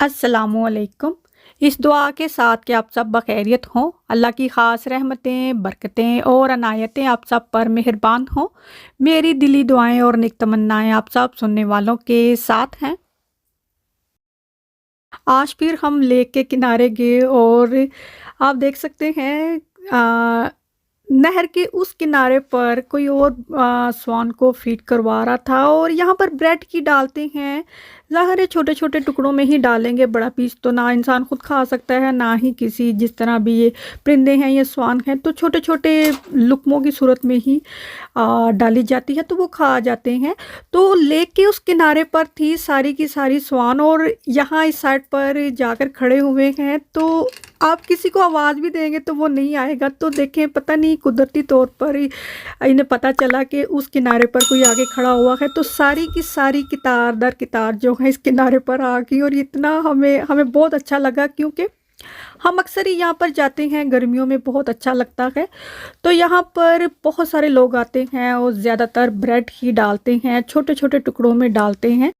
अस्सलामुअलैकुम। इस दुआ के साथ कि आप सब बखैरियत हों, अल्लाह की ख़ास रहमतें, बरकतें और अनायतें आप सब पर मेहरबान हों। मेरी दिली दुआएं और नेक तमन्नाएं आप सब सुनने वालों के साथ हैं। आज फिर हम लेक के किनारे गए और आप देख सकते हैं अ, नहर के उस किनारे पर कोई और स्वान को फीड करवा रहा था और यहाँ पर ब्रेड की डालते हैं। ज़ाहिर है छोटे छोटे टुकड़ों में ही डालेंगे, बड़ा पीस तो ना इंसान खुद खा सकता है ना ही किसी, जिस तरह भी ये परिंदे हैं ये स्वान हैं तो छोटे छोटे लुकमों की सूरत में ही डाली जाती है तो वो खा जाते हैं। तो लेक के उस किनारे पर थी सारी की सारी स्वान और यहाँ इस साइड पर जाकर खड़े हुए हैं। तो आप किसी को आवाज़ भी देंगे तो वो नहीं आएगा। तो देखें, पता नहीं कुदरती तौर पर ही इन्हें पता चला कि उस किनारे पर कोई आगे खड़ा हुआ है तो सारी की सारी कितार दर कितार जो है इस किनारे पर आ गई और इतना हमें हमें बहुत अच्छा लगा, क्योंकि हम अक्सर ही यहाँ पर जाते हैं, गर्मियों में बहुत अच्छा लगता है। तो यहाँ पर बहुत सारे लोग आते हैं और ज़्यादातर ब्रेड ही डालते हैं, छोटे छोटे टुकड़ों में डालते हैं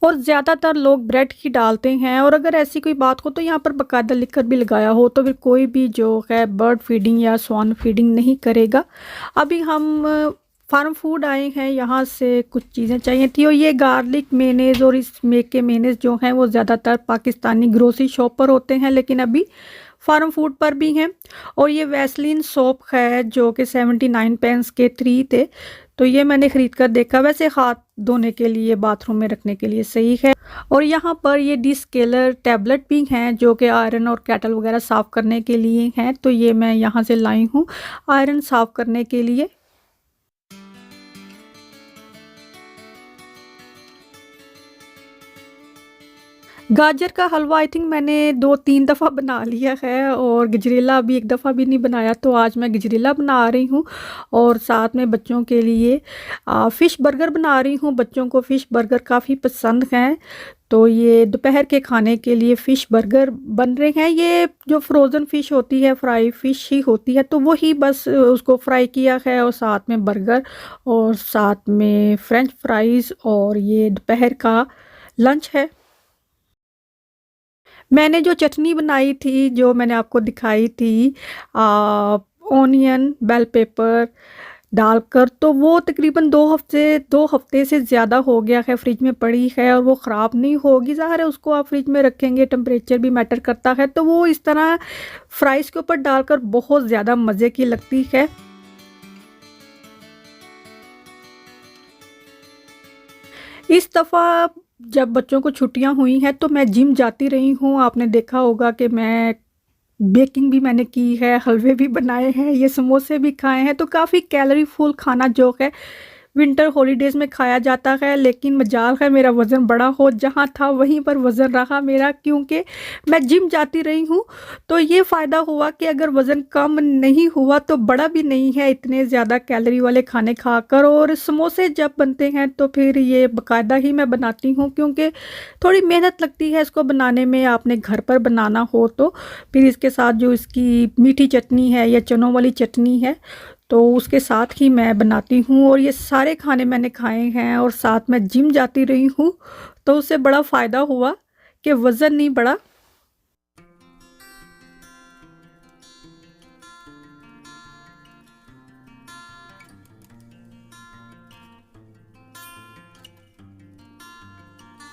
और ज़्यादातर लोग ब्रेड ही डालते हैं। और अगर ऐसी कोई बात हो तो यहाँ पर बाकायदा लिखकर भी लगाया हो तो फिर कोई भी जो है बर्ड फीडिंग या स्वान फीडिंग नहीं करेगा। अभी हम फार्म फूड आए हैं, यहाँ से कुछ चीज़ें चाहिए थी और ये गार्लिक मेनेज और इस मेक के मेनेज जो हैं वो ज़्यादातर पाकिस्तानी ग्रोसरी शॉप पर होते हैं, लेकिन अभी फार्म फूड पर भी हैं। और ये वैसलीन सोप है जो कि 79 पेंस के 3 थे, तो ये मैंने ख़रीद कर देखा। वैसे हाथ धोने के लिए, बाथरूम में रखने के लिए सही है। और यहाँ पर ये डिस्केलर टैबलेट भी हैं जो कि आयरन और कैटल वगैरह साफ़ करने के लिए हैं, तो ये मैं यहाँ से लाई हूँ आयरन साफ़ करने के लिए। गाजर का हलवा आई थिंक मैंने 2-3 दफ़ा बना लिया है और गजरेला अभी एक दफ़ा भी नहीं बनाया, तो आज मैं गजरेला बना रही हूँ और साथ में बच्चों के लिए फ़िश बर्गर बना रही हूँ। बच्चों को फ़िश बर्गर काफ़ी पसंद हैं, तो ये दोपहर के खाने के लिए फ़िश बर्गर बन रहे हैं। ये जो फ्रोज़न फ़िश होती है, फ्राई फ़िश ही होती है, तो वही बस उसको फ्राई किया है और साथ में बर्गर और साथ में फ्रेंच फ्राइज़, और ये दोपहर का लंच है। मैंने जो चटनी बनाई थी, जो मैंने आपको दिखाई थी ऑनियन, बेल पेपर डालकर, तो वो तकरीबन 2 हफ्ते से ज़्यादा हो गया है, फ्रिज में पड़ी है और वो ख़राब नहीं होगी। ज़ाहिर है उसको आप फ्रिज में रखेंगे, टेम्परेचर भी मैटर करता है, तो वो इस तरह फ्राइज़ के ऊपर डालकर बहुत ज़्यादा मज़े की लगती है। इस दफ़ा जब बच्चों को छुट्टियां हुई हैं तो मैं जिम जाती रही हूँ। आपने देखा होगा कि मैं बेकिंग भी मैंने की है, हलवे भी बनाए हैं, ये समोसे भी खाए हैं, तो काफ़ी कैलोरी फुल खाना जो है विंटर हॉलीडेज़ में खाया जाता है। लेकिन मजाल है मेरा वज़न बड़ा हो, जहाँ था वहीं पर वज़न रहा मेरा, क्योंकि मैं जिम जाती रही हूँ। तो ये फ़ायदा हुआ कि अगर वज़न कम नहीं हुआ तो बड़ा भी नहीं है इतने ज़्यादा कैलोरी वाले खाने खाकर। और समोसे जब बनते हैं तो फिर ये बाकायदा ही मैं बनाती हूँ, क्योंकि थोड़ी मेहनत लगती है इसको बनाने में, आपने घर पर बनाना हो तो। फिर इसके साथ जो इसकी मीठी चटनी है या चनों वाली चटनी है, तो उसके साथ ही मैं बनाती हूँ और ये सारे खाने मैंने खाए हैं और साथ में जिम जाती रही हूँ, तो उससे बड़ा फ़ायदा हुआ कि वज़न नहीं बढ़ा।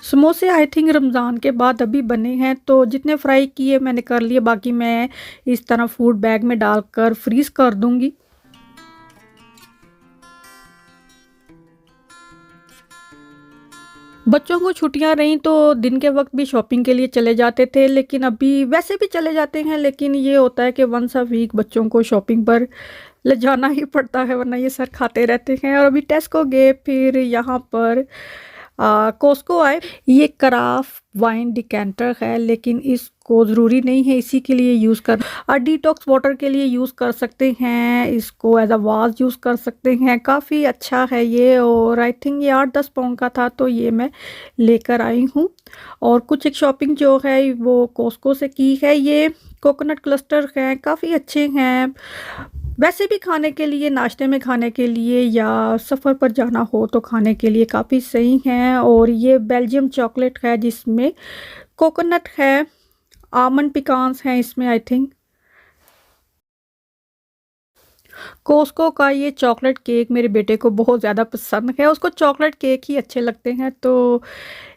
समोसे आई थिंक रमज़ान के बाद अभी बने हैं, तो जितने फ्राई किए मैंने कर लिए, बाकी मैं इस तरह फूड बैग में डालकर फ्रीज़ कर दूँगी। बच्चों को छुट्टियां रहीं तो दिन के वक्त भी शॉपिंग के लिए चले जाते थे, लेकिन अभी वैसे भी चले जाते हैं, लेकिन ये होता है कि वंस अ वीक बच्चों को शॉपिंग पर ले जाना ही पड़ता है, वरना ये सर खाते रहते हैं। और अभी टेस्को गए, फिर यहाँ पर कॉस्को आए। ये कराफ वाइन डिकेंटर है, लेकिन इसको ज़रूरी नहीं है इसी के लिए यूज़ कर, डिटॉक्स वाटर के लिए यूज़ कर सकते हैं, इसको एज अ वाज यूज़ कर सकते हैं। काफ़ी अच्छा है ये, और आई थिंक ये 8-10 पाउंड का था, तो ये मैं लेकर आई हूँ। और कुछ एक शॉपिंग जो है वो कॉस्को से की है। ये कोकोनट क्लस्टर हैं, काफ़ी अच्छे हैं, वैसे भी खाने के लिए, नाश्ते में खाने के लिए या सफ़र पर जाना हो तो खाने के लिए काफ़ी सही हैं। और ये बेल्जियम चॉकलेट है जिसमें कोकोनट है, आमंड पिकान्स हैं इसमें आई थिंक। कॉस्को का ये चॉकलेट केक मेरे बेटे को बहुत ज़्यादा पसंद है, उसको चॉकलेट केक ही अच्छे लगते हैं, तो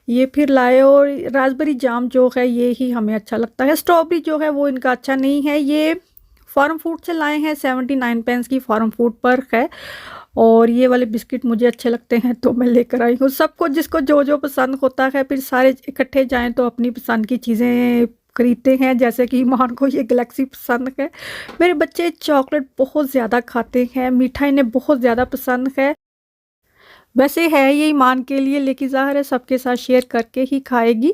ये फिर लाए। और रास्पबेरी जाम जो है ये ही हमें अच्छा लगता है, स्ट्रॉबेरी जो है वो इनका अच्छा नहीं है। ये फार्म फूड से लाए हैं, 79 पेंस की फार्म फूड पर है। और ये वाले बिस्किट मुझे अच्छे लगते हैं तो मैं लेकर आई हूँ। सबको जिसको जो जो पसंद होता है फिर सारे इकट्ठे जाएं तो अपनी पसंद की चीज़ें खरीदते हैं। जैसे कि ईमान को ये गैलेक्सी पसंद है। मेरे बच्चे चॉकलेट बहुत ज़्यादा खाते हैं, मिठाई इन्हें बहुत ज़्यादा पसंद है। वैसे है ये ईमान के लिए, लेकिन ज़ाहिर है सबके साथ शेयर करके ही खाएगी।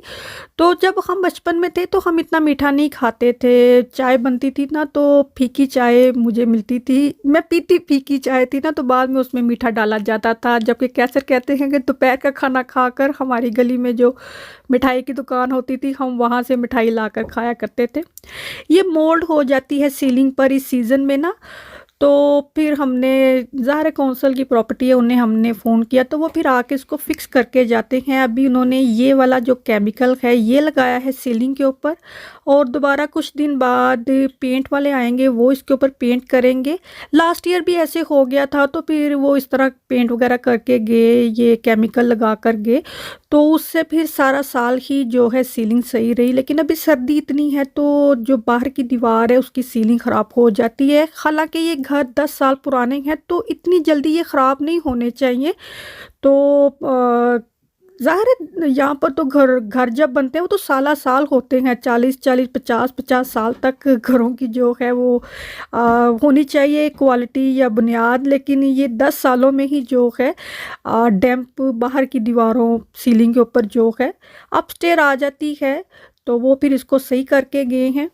तो जब हम बचपन में थे तो हम इतना मीठा नहीं खाते थे। चाय बनती थी ना तो फीकी चाय मुझे मिलती थी, मैं पीती फीकी चाय थी ना, तो बाद में उसमें मीठा डाला जाता था। जबकि कैसे कहते हैं कि दोपहर का खाना खाकर हमारी गली में जो मिठाई की दुकान होती थी हम वहाँ से मिठाई लाकर खाया करते थे। ये मोल्ड हो जाती है सीलिंग पर इस सीज़न में ना, तो फिर हमने, ज़ाहिर है कौंसल की प्रॉपर्टी है, उन्हें हमने फ़ोन किया तो वो फिर आके इसको फ़िक्स करके जाते हैं। अभी उन्होंने ये वाला जो केमिकल है ये लगाया है सीलिंग के ऊपर, और दोबारा कुछ दिन बाद पेंट वाले आएंगे वो इसके ऊपर पेंट करेंगे। लास्ट ईयर भी ऐसे हो गया था, तो फिर वो इस तरह पेंट वगैरह करके गए, ये केमिकल लगा कर गए, तो उससे फिर सारा साल ही जो है सीलिंग सही रही। लेकिन अभी सर्दी इतनी है तो जो बाहर की दीवार है उसकी सीलिंग ख़राब हो जाती है। हालांकि ये घर 10 साल पुराने हैं तो इतनी जल्दी ये ख़राब नहीं होने चाहिए। तो ज़ाहिर है यहाँ पर तो घर घर जब बनते हैं वो तो साला साल होते हैं, 40-40 50-50 साल तक घरों की जो है वो होनी चाहिए क्वालिटी या बुनियाद। लेकिन ये 10 सालों में ही जो है डैम्प बाहर की दीवारों सीलिंग के ऊपर जो है अपस्टेयर आ जाती है, तो वो फिर इसको सही करके गए हैं।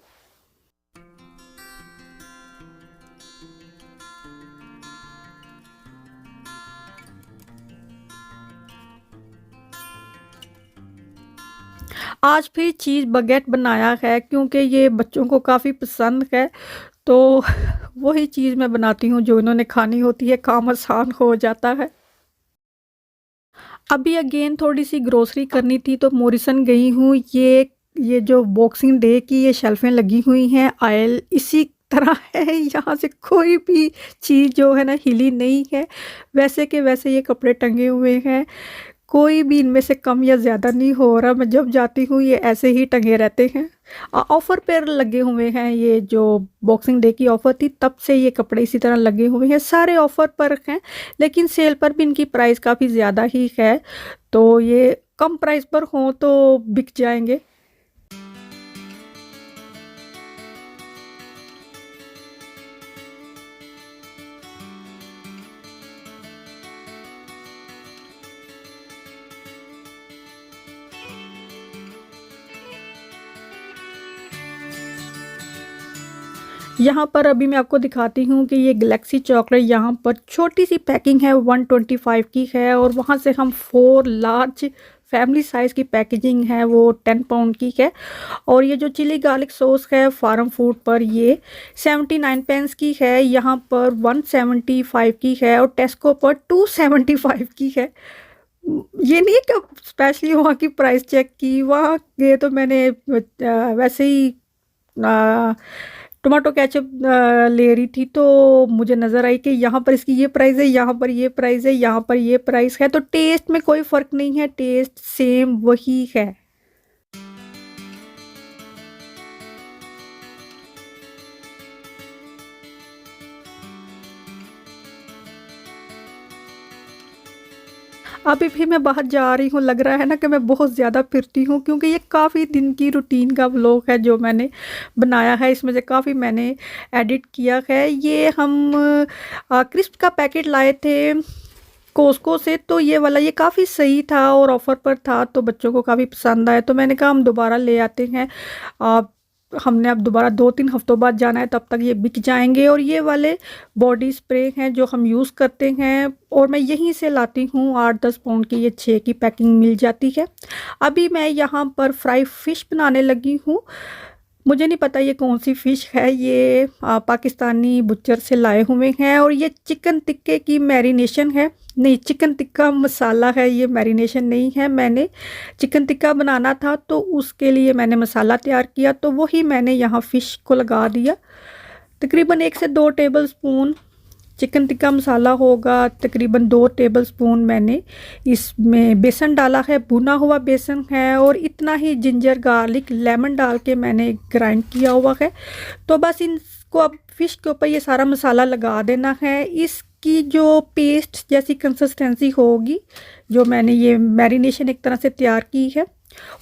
आज फिर चीज़ बगैट बनाया है क्योंकि ये बच्चों को काफ़ी पसंद है, तो वही चीज़ मैं बनाती हूँ जो इन्होंने खानी होती है, काम आसान हो जाता है। अभी अगेन थोड़ी-सी ग्रोसरी करनी थी तो मॉरिसन गई हूँ। ये जो बॉक्सिंग डे की ये शेल्फ़ें लगी हुई हैं, आयल इसी तरह है, यहाँ से कोई भी चीज़ जो है ना हिली नहीं है। वैसे के वैसे ये कपड़े टंगे हुए हैं, कोई भी इनमें से कम या ज़्यादा नहीं हो रहा। मैं जब जाती हूँ ये ऐसे ही टंगे रहते हैं। ऑफ़र पर लगे हुए हैं, ये जो बॉक्सिंग डे की ऑफ़र थी तब से ये कपड़े इसी तरह लगे हुए हैं, सारे ऑफ़र पर हैं। लेकिन सेल पर भी इनकी प्राइस काफ़ी ज़्यादा ही है, तो ये कम प्राइस पर हों तो बिक जाएंगे। यहाँ पर अभी मैं आपको दिखाती हूँ कि ये गैलेक्सी चॉकलेट यहाँ पर छोटी सी पैकिंग है, 125 की है, और वहाँ से हम 4 लार्ज फैमिली साइज़ की पैकेजिंग है वो 10 पाउंड की है। और ये जो चिली गार्लिक सॉस है फार्म फूड पर ये 79 पेंस की है, यहाँ पर 175 की है, और टेस्को पर 275 की है। ये नहीं कि स्पेशली वहाँ की प्राइस चेक की, वहाँ गए तो मैंने वैसे ही टोमेटो केचप ले रही थी तो मुझे नज़र आई कि यहाँ पर इसकी ये प्राइस है, यहाँ पर ये प्राइस है, यहाँ पर ये प्राइस है, तो टेस्ट में कोई फ़र्क नहीं है, टेस्ट सेम वही है। अभी भी मैं बाहर जा रही हूँ, लग रहा है ना कि मैं बहुत ज़्यादा फिरती हूँ क्योंकि ये काफ़ी दिन की रूटीन का व्लॉग है जो मैंने बनाया है। इसमें से काफ़ी मैंने एडिट किया है। ये हम क्रिस्प का पैकेट लाए थे कॉस्को से, तो ये वाला ये काफ़ी सही था और ऑफ़र पर था तो बच्चों को काफ़ी पसंद आया, तो मैंने कहा हम दोबारा ले आते हैं। अ, हमने अब दोबारा 2-3 हफ्तों बाद जाना है, तब तक ये बिक जाएंगे। और ये वाले बॉडी स्प्रे हैं जो हम यूज़ करते हैं, और मैं यहीं से लाती हूँ, 8-10 पाउंड की ये 6 की पैकिंग मिल जाती है। अभी मैं यहाँ पर फ्राई फ़िश बनाने लगी हूँ। मुझे नहीं पता ये कौन-सी फ़िश है, ये पाकिस्तानी बुच्चर से लाए हुए हैं और ये चिकन टिक्के की मैरिनेशन है। नहीं, चिकन टिक्का मसाला है, ये मैरिनेशन नहीं है। मैंने चिकन टिक्का बनाना था तो उसके लिए मैंने मसाला तैयार किया, तो वही मैंने यहाँ फ़िश को लगा दिया। तकरीबन 1 से 2 टेबलस्पून चिकन टिक्का मसाला होगा, तकरीबन 2 टेबलस्पून मैंने इसमें बेसन डाला है, भुना हुआ बेसन है और इतना ही जिंजर गार्लिक लेमन डाल के मैंने ग्राइंड किया हुआ है। तो बस इनको अब फ़िश के ऊपर ये सारा मसाला लगा देना है। इसकी जो पेस्ट जैसी कंसिस्टेंसी होगी, जो मैंने ये मैरिनेशन एक तरह से तैयार की है,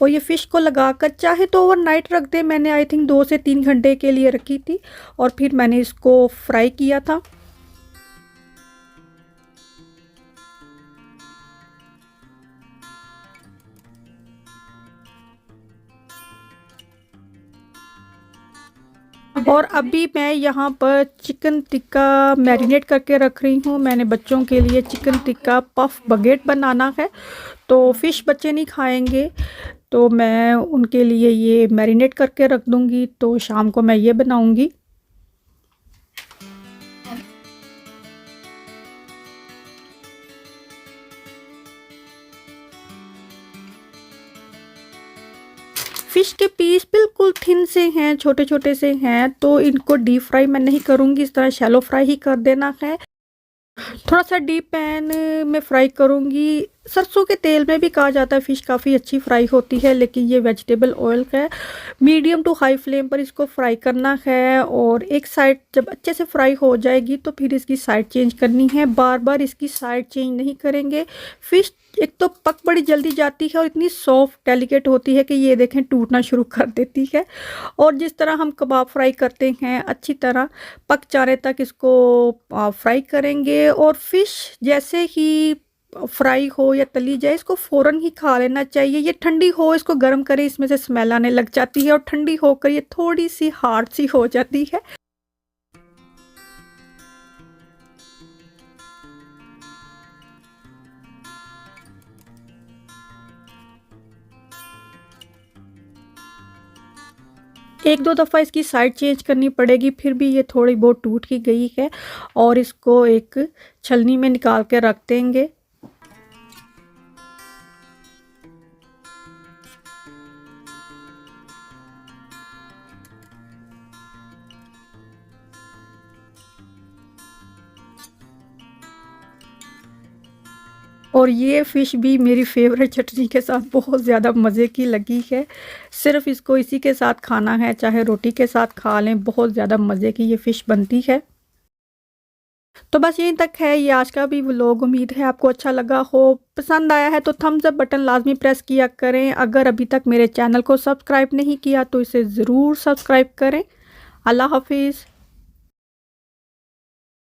और ये फ़िश को लगाकर चाहे तो ओवरनाइट रख दें। मैंने आई थिंक 2 से 3 घंटे के लिए रखी थी और फिर मैंने इसको फ्राई किया था। और अभी मैं यहाँ पर चिकन टिक्का मैरिनेट करके रख रही हूँ। मैंने बच्चों के लिए चिकन टिक्का पफ बगेट बनाना है, तो फ़िश बच्चे नहीं खाएंगे, तो मैं उनके लिए ये मैरिनेट करके रख दूँगी, तो शाम को मैं ये बनाऊँगी। फ़िश के पीस बिल्कुल थिन से हैं, छोटे-छोटे से हैं, तो इनको डीप फ्राई मैं नहीं करूँगी, इस तरह शैलो फ्राई ही कर देना है। थोड़ा-सा डीप पैन में फ्राई करूँगी। सरसों के तेल में भी कहा जाता है फ़िश काफ़ी अच्छी फ्राई होती है, लेकिन ये वेजिटेबल ऑयल है। मीडियम टू हाई फ्लेम पर इसको फ्राई करना है और एक साइड जब अच्छे से फ्राई हो जाएगी तो फिर इसकी साइड चेंज करनी है। बार-बार इसकी साइड चेंज नहीं करेंगे। फ़िश एक तो पक बड़ी जल्दी जाती है और इतनी सॉफ्ट डेलिकेट होती है कि ये देखें टूटना शुरू कर देती है। और जिस तरह हम कबाब फ्राई करते हैं, अच्छी तरह पक जाने तक इसको फ्राई करेंगे। और फ़िश जैसे ही फ्राई हो या तली जाए, इसको फ़ौरन ही खा लेना चाहिए। ये ठंडी हो, इसको गर्म करें, इसमें से स्मेल आने लग जाती है और ठंडी होकर ये थोड़ी-सी हार्ड सी हो जाती है। एक दो दफ़ा इसकी साइड चेंज करनी पड़ेगी, फिर भी ये थोड़ी बहुत टूट ही गई है और इसको एक छलनी में निकाल के रख देंगे। और ये फ़िश भी मेरी फ़ेवरेट चटनी के साथ बहुत ज़्यादा मज़े की लगी है। सिर्फ़ इसको इसी के साथ खाना है, चाहे रोटी के साथ खा लें, बहुत ज़्यादा मज़े की ये फ़िश बनती है। तो बस यहीं तक है ये आज का भी व्लॉग। उम्मीद है आपको अच्छा लगा हो। पसंद आया है तो थम्स अप बटन लाज़मी प्रेस किया करें। अगर अभी तक मेरे चैनल को सब्सक्राइब नहीं किया तो इसे ज़रूर सब्सक्राइब करें। अल्लाह हाफ़िज़।